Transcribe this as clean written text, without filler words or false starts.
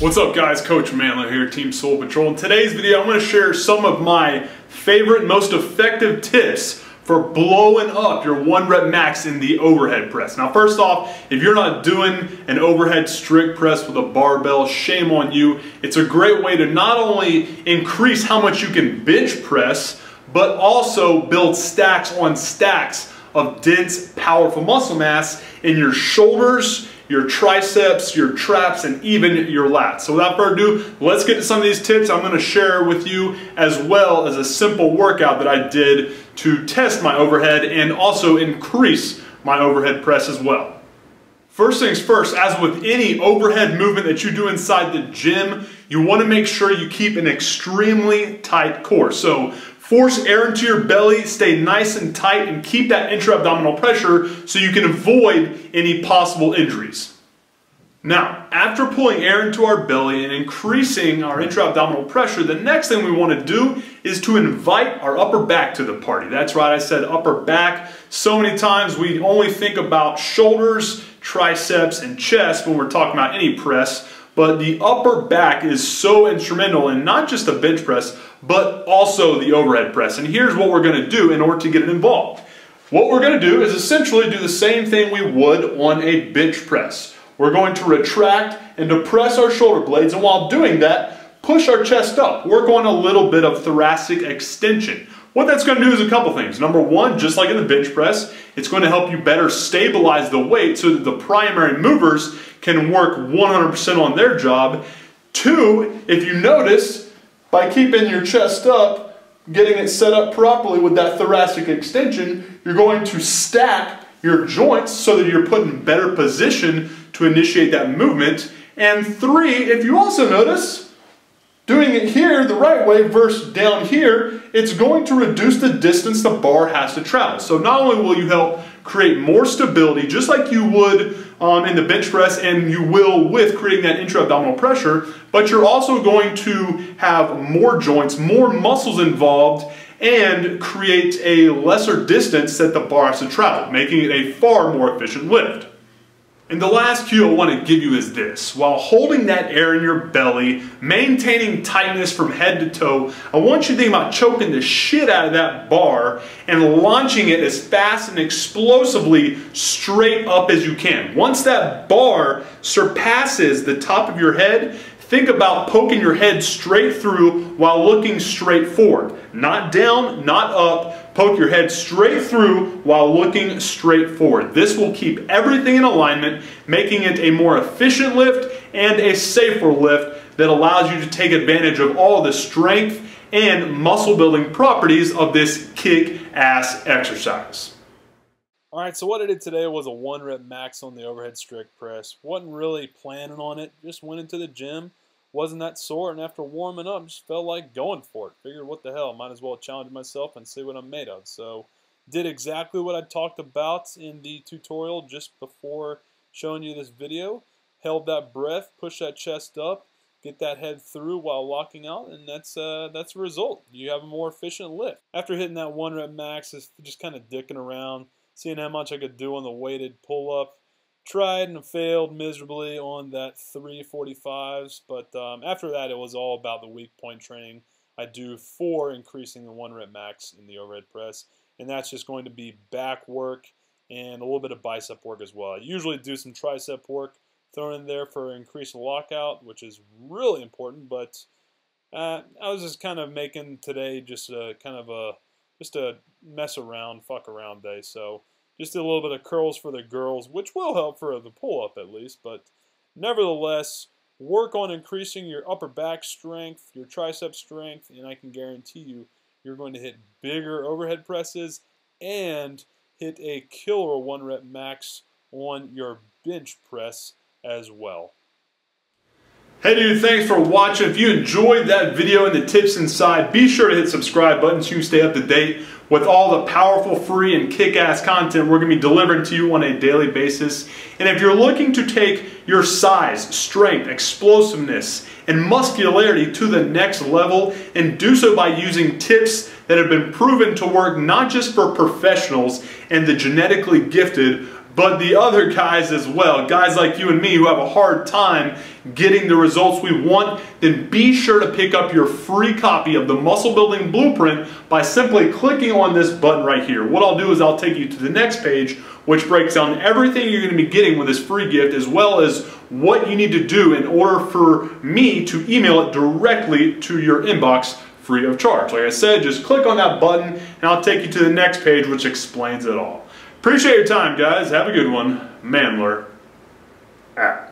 What's up guys, Coach MANdler here, Team Soul Patrol. In today's video I'm going to share some of my favorite, most effective tips for blowing up your 1 rep max in the overhead press. Now first off, if you're not doing an overhead strict press with a barbell, shame on you. It's a great way to not only increase how much you can bench press, but also build stacks on stacks of dense, powerful muscle mass in your shoulders, your triceps, your traps, and even your lats. So without further ado, let's get to some of these tips I'm going to share with you, as well as a simple workout that I did to test my overhead and also increase my overhead press as well. First things first, as with any overhead movement that you do inside the gym, you want to make sure you keep an extremely tight core. So force air into your belly, stay nice and tight, and keep that intra-abdominal pressure so you can avoid any possible injuries. Now, after pulling air into our belly and increasing our intra-abdominal pressure, the next thing we want to do is to invite our upper back to the party. That's right, I said upper back. So many times we only think about shoulders, triceps, and chest when we're talking about any press, but the upper back is so instrumental in not just the bench press, but also the overhead press. And here's what we're going to do in order to get it involved. What we're going to do is essentially do the same thing we would on a bench press. We're going to retract and depress our shoulder blades, and while doing that, push our chest up. Work on a little bit of thoracic extension. What that's going to do is a couple things. Number one, just like in the bench press, it's going to help you better stabilize the weight so that the primary movers can work 100% on their job. Two, if you notice, by keeping your chest up, getting it set up properly with that thoracic extension, you're going to stack your joints so that you're put in better position to initiate that movement. And three, if you also notice, doing it here the right way versus down here, it's going to reduce the distance the bar has to travel. So not only will you help create more stability, just like you would in the bench press and you will with creating that intra-abdominal pressure, but you're also going to have more joints, more muscles involved, and create a lesser distance that the bar has to travel, making it a far more efficient lift. And the last cue I want to give you is this. While holding that air in your belly, maintaining tightness from head to toe, I want you to think about choking the shit out of that bar and launching it as fast and explosively straight up as you can. Once that bar surpasses the top of your head, think about poking your head straight through while looking straight forward. Not down, not up. Poke your head straight through while looking straight forward. This will keep everything in alignment, making it a more efficient lift and a safer lift that allows you to take advantage of all the strength and muscle building properties of this kick-ass exercise. Alright, so what I did today was a 1 rep max on the overhead strict press. Wasn't really planning on it, just went into the gym. Wasn't that sore, and after warming up, just felt like going for it. Figured, what the hell, might as well challenge myself and see what I'm made of. So, did exactly what I talked about in the tutorial just before showing you this video. Held that breath, pushed that chest up, get that head through while locking out, and that's the result. You have a more efficient lift. After hitting that 1 rep max, just kind of dicking around, seeing how much I could do on the weighted pull-up. Tried and failed miserably on that 345s, but after that it was all about the weak point training I do for increasing the 1 rep max in the overhead press, and that's just going to be back work and a little bit of bicep work as well. I usually do some tricep work thrown in there for increased lockout, which is really important, but I was just kind of making today just a mess around, fuck around day, so just did a little bit of curls for the girls, which will help for the pull-up at least, but nevertheless, work on increasing your upper back strength, your tricep strength, and I can guarantee you, you're going to hit bigger overhead presses and hit a killer 1 rep max on your bench press as well. Hey dude, thanks for watching. If you enjoyed that video and the tips inside, be sure to hit subscribe button so you stay up to date with all the powerful, free, and kick-ass content we're going to be delivering to you on a daily basis. And if you're looking to take your size, strength, explosiveness, and muscularity to the next level, and do so by using tips that have been proven to work not just for professionals and the genetically gifted, but the other guys as well, guys like you and me who have a hard time getting the results we want, then be sure to pick up your free copy of the Muscle Building Blueprint by simply clicking on this button right here. What I'll do is I'll take you to the next page, which breaks down everything you're going to be getting with this free gift, as well as what you need to do in order for me to email it directly to your inbox free of charge. Like I said, just click on that button and I'll take you to the next page, which explains it all. Appreciate your time, guys. Have a good one. MANdler out.